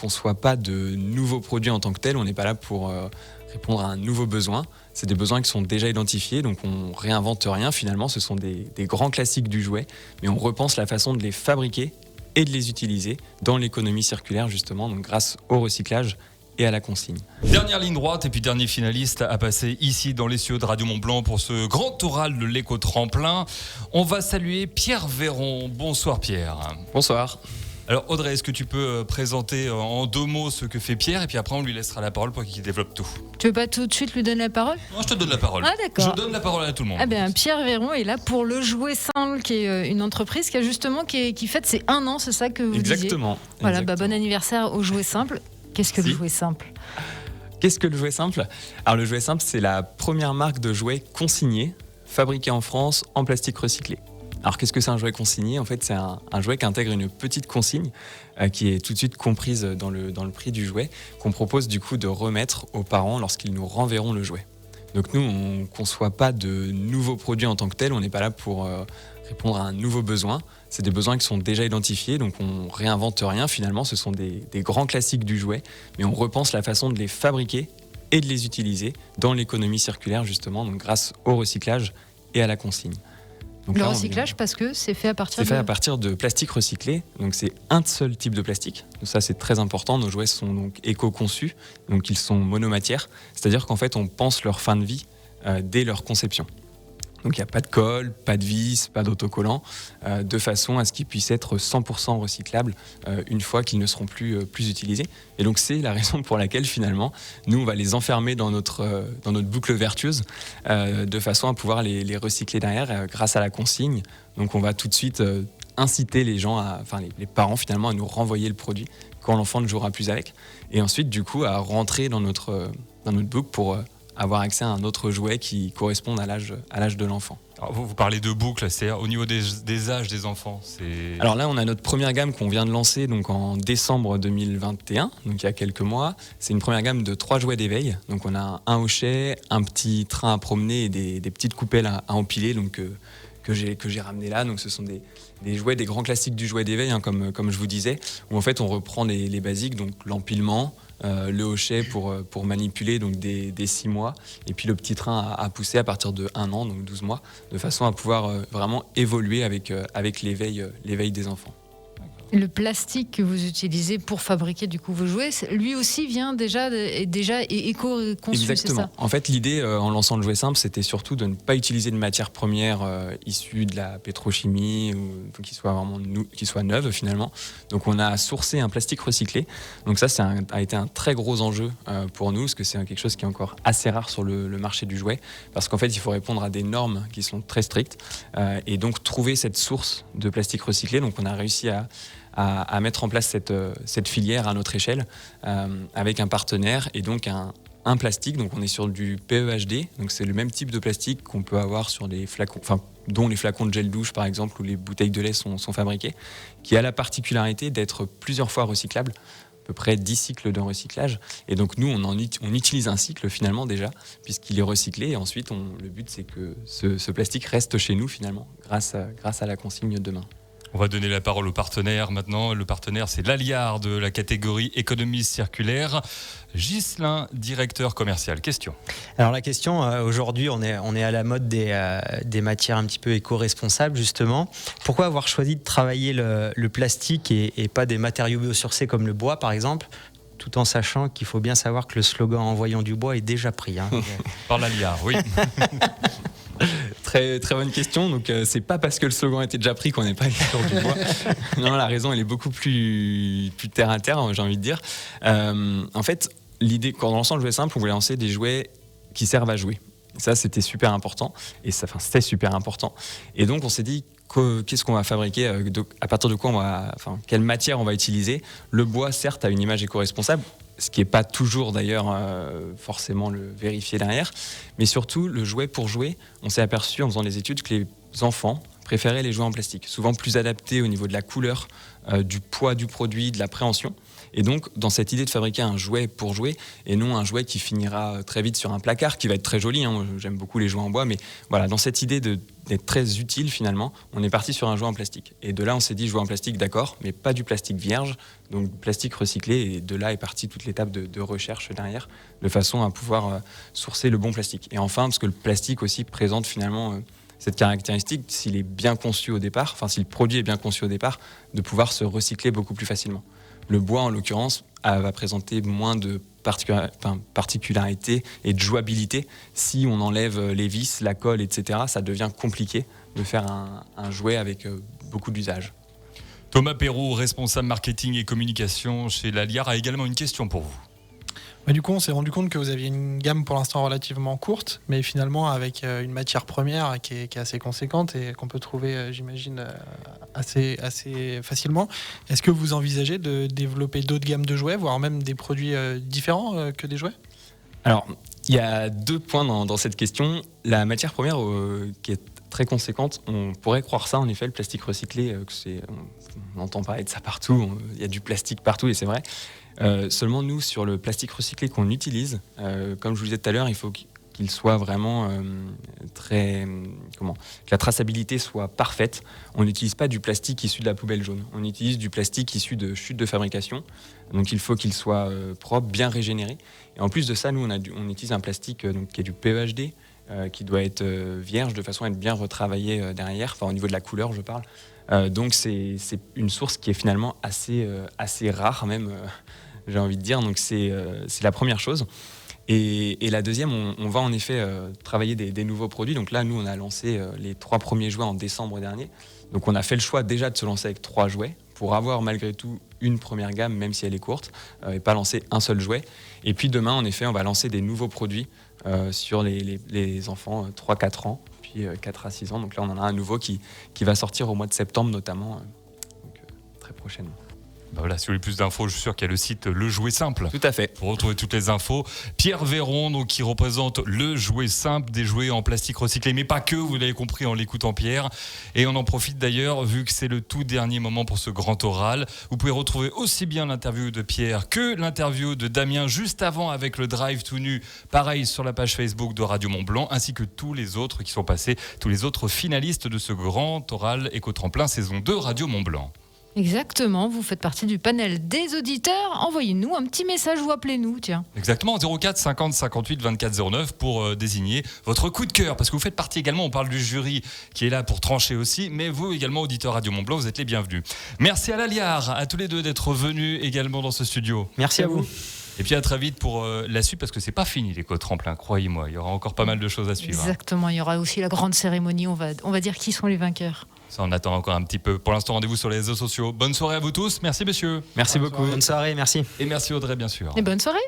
conçoit pas de nouveaux produits en tant que tels, on n'est pas là pour répondre à un nouveau besoin. C'est des besoins qui sont déjà identifiés, donc on réinvente rien finalement, ce sont des grands classiques du jouet, mais on repense la façon de les fabriquer et de les utiliser dans l'économie circulaire justement, donc grâce au recyclage et à la consigne. Dernière ligne droite et puis dernier finaliste à passer ici dans les cieux de Radio Mont-Blanc pour ce grand oral de l'éco-tremplin. On va saluer Pierre Véron. Bonsoir Pierre. Bonsoir. Alors Audrey, est-ce que tu peux présenter en 2 mots ce que fait Pierre et puis après on lui laissera la parole pour qu'il développe tout. Tu veux pas tout de suite lui donner la parole ? Non, je te donne la parole. Ah d'accord. Je donne la parole à tout le monde. Ah ben, Pierre Véron est là pour le Jouet Simple, qui est une entreprise qui a justement qui fête ses 1 an, c'est ça que vous disiez ? Exactement. Voilà, bon anniversaire au Jouet Simple. Qu'est-ce que le Jouet Simple ? Qu'est-ce que le Jouet Simple ? Alors le Jouet Simple, c'est la première marque de jouets consignés, fabriqués en France en plastique recyclé. Alors qu'est-ce que c'est un jouet consigné ? En fait, c'est un jouet qui intègre une petite consigne qui est tout de suite comprise dans le prix du jouet, qu'on propose du coup de remettre aux parents lorsqu'ils nous renverront le jouet. Donc nous, on ne conçoit pas de nouveaux produits en tant que tels, on n'est pas là pour répondre à un nouveau besoin. C'est des besoins qui sont déjà identifiés, donc on réinvente rien finalement, ce sont des grands classiques du jouet, mais on repense la façon de les fabriquer et de les utiliser dans l'économie circulaire justement, donc grâce au recyclage et à la consigne. Donc le recyclage, parce que c'est fait à partir de plastique recyclé, donc c'est un seul type de plastique. Donc ça c'est très important, nos jouets sont donc éco-conçus, donc ils sont monomatières, c'est-à-dire qu'en fait on pense leur fin de vie dès leur conception. Donc il n'y a pas de colle, pas de vis, pas d'autocollant, de façon à ce qu'ils puissent être 100% recyclables une fois qu'ils ne seront plus utilisés. Et donc c'est la raison pour laquelle finalement, nous on va les enfermer dans notre boucle vertueuse, de façon à pouvoir les recycler derrière grâce à la consigne. Donc on va tout de suite inciter les parents finalement à nous renvoyer le produit quand l'enfant ne jouera plus avec. Et ensuite du coup à rentrer dans notre boucle pour avoir accès à un autre jouet qui corresponde à l'âge de l'enfant. Alors vous parlez de boucle, c'est au niveau des âges des enfants. Alors là, on a notre première gamme qu'on vient de lancer donc en décembre 2021, donc il y a quelques mois. C'est une première gamme de 3 jouets d'éveil. Donc on a un hochet, un petit train à promener et des petites coupelles à empiler donc, que j'ai ramené là. Donc ce sont des jouets, des grands classiques du jouet d'éveil, hein, comme je vous disais, où en fait on reprend les basiques, donc l'empilement, le hochet pour manipuler donc des 6 mois, et puis le petit train à pousser à partir de 1 an, donc 12 mois, de façon à pouvoir vraiment évoluer avec l'éveil des enfants. Le plastique que vous utilisez pour fabriquer du coup vos jouets, lui aussi vient déjà éco-conçu. Exactement. C'est ça ? En fait, l'idée en lançant le Jouet Simple, c'était surtout de ne pas utiliser de matières premières issues de la pétrochimie ou qui soient neuves finalement. Donc, on a sourcé un plastique recyclé. Donc ça, a été un très gros enjeu pour nous, parce que c'est quelque chose qui est encore assez rare sur le marché du jouet, parce qu'en fait, il faut répondre à des normes qui sont très strictes et donc trouver cette source de plastique recyclé. Donc, on a réussi à mettre en place cette filière à notre échelle avec un partenaire et donc un plastique. Donc on est sur du PEHD, donc c'est le même type de plastique qu'on peut avoir sur les flacons, dont les flacons de gel douche par exemple ou les bouteilles de lait sont fabriquées, qui a la particularité d'être plusieurs fois recyclable, à peu près 10 cycles de recyclage. Et donc nous on utilise un cycle finalement déjà, puisqu'il est recyclé, et ensuite le but c'est que ce plastique reste chez nous finalement grâce à la consigne demain. On va donner la parole au partenaire maintenant. Le partenaire, c'est l'Aliar de la catégorie économie circulaire. Ghislain, directeur commercial. Question. Alors la question, aujourd'hui, on est à la mode des matières un petit peu éco-responsables, justement. Pourquoi avoir choisi de travailler le plastique et pas des matériaux biosourcés comme le bois, par exemple, tout en sachant qu'il faut bien savoir que le slogan « Envoyons du bois » est déjà pris. Par l'Aliar, oui. Très, très bonne question. Donc, c'est pas parce que le slogan était déjà pris qu'on n'est pas sur du bois. Non, la raison, elle est beaucoup plus terre à terre, j'ai envie de dire. En fait, l'idée, quand on lançait le Jouet Simple, on voulait lancer des jouets qui servent à jouer. Ça, c'était super important. C'était super important. Et donc, on s'est dit, qu'est-ce qu'on va fabriquer, à partir de quoi quelle matière on va utiliser. Le bois, certes, a une image éco-responsable, ce qui n'est pas toujours d'ailleurs forcément le vérifier derrière, mais surtout le jouet pour jouer, on s'est aperçu en faisant des études que les enfants préféraient les jouets en plastique, souvent plus adaptés au niveau de la couleur, du poids du produit, de l'appréhension. Et donc, dans cette idée de fabriquer un jouet pour jouer, et non un jouet qui finira très vite sur un placard, qui va être très joli, hein. J'aime beaucoup les jouets en bois, mais voilà, dans cette idée d'être très utile finalement, on est parti sur un jouet en plastique. Et de là, on s'est dit jouet en plastique, d'accord, mais pas du plastique vierge, donc plastique recyclé, et de là est partie toute l'étape de recherche derrière, de façon à pouvoir sourcer le bon plastique. Et enfin, parce que le plastique aussi présente finalement cette caractéristique, s'il est bien conçu au départ, enfin si le produit est bien conçu au départ, de pouvoir se recycler beaucoup plus facilement. Le bois, en l'occurrence, va présenter moins de particularités et de jouabilité. Si on enlève les vis, la colle, etc., ça devient compliqué de faire un jouet avec beaucoup d'usage. Thomas Perrault, responsable marketing et communication chez Laliar, a également une question pour vous. Du coup, on s'est rendu compte que vous aviez une gamme pour l'instant relativement courte, mais finalement avec une matière première qui est assez conséquente et qu'on peut trouver, j'imagine, assez facilement. Est-ce que vous envisagez de développer d'autres gammes de jouets, voire même des produits différents que des jouets ? Alors, il y a 2 points dans cette question. La matière première qui est très conséquente, on pourrait croire ça, en effet, le plastique recyclé, on entend parler de ça partout, il y a du plastique partout et c'est vrai. Seulement nous, sur le plastique recyclé qu'on utilise, comme je vous disais tout à l'heure, il faut qu'il soit vraiment que la traçabilité soit parfaite. On n'utilise pas du plastique issu de la poubelle jaune, on utilise du plastique issu de chutes de fabrication, donc il faut qu'il soit propre, bien régénéré. Et en plus de ça, nous on utilise un plastique qui est du PEHD, qui doit être vierge de façon à être bien retravaillé derrière, enfin au niveau de la couleur je parle. Donc c'est une source qui est finalement assez rare même, j'ai envie de dire, donc c'est la première chose. Et la deuxième, on va en effet travailler des nouveaux produits. Donc là, nous, on a lancé les 3 premiers jouets en décembre dernier. Donc on a fait le choix déjà de se lancer avec 3 jouets pour avoir malgré tout une première gamme, même si elle est courte, et pas lancer un seul jouet. Et puis demain, en effet, on va lancer des nouveaux produits sur les enfants 3-4 ans, puis 4 à 6 ans. Donc là, on en a un nouveau qui va sortir au mois de septembre notamment, donc très prochainement. Voilà, si vous voulez plus d'infos, je suis sûr qu'il y a le site Le Jouet Simple. Tout à fait. Pour retrouver toutes les infos. Pierre Véron, donc, qui représente Le Jouet Simple, des jouets en plastique recyclé, mais pas que, vous l'avez compris en l'écoutant Pierre. Et on en profite d'ailleurs, vu que c'est le tout dernier moment pour ce grand oral. Vous pouvez retrouver aussi bien l'interview de Pierre que l'interview de Damien juste avant avec le Drive tout nu, pareil sur la page Facebook de Radio Mont-Blanc, ainsi que tous les autres qui sont passés, tous les autres finalistes de ce grand oral Éco-Tremplin saison 2 Radio Mont-Blanc. Exactement, vous faites partie du panel des auditeurs. Envoyez-nous un petit message ou appelez-nous, tiens. Exactement, 04 50 58 24 09 pour désigner votre coup de cœur. Parce que vous faites partie également, on parle du jury qui est là pour trancher aussi, mais vous également, auditeurs Radio Mont-Blanc, vous êtes les bienvenus. Merci à Laliar, à tous les deux d'être venus également dans ce studio. Merci à vous. Et puis à très vite pour la suite, parce que c'est pas fini l'éco-tremplin, croyez-moi, il y aura encore pas mal de choses à suivre. Exactement, il y aura aussi la grande cérémonie, on va dire qui sont les vainqueurs. Ça, on attend encore un petit peu. Pour l'instant, rendez-vous sur les réseaux sociaux. Bonne soirée à vous tous. Merci, messieurs. Merci beaucoup. Bonne soirée, merci. Et merci Audrey, bien sûr. Et bonne soirée.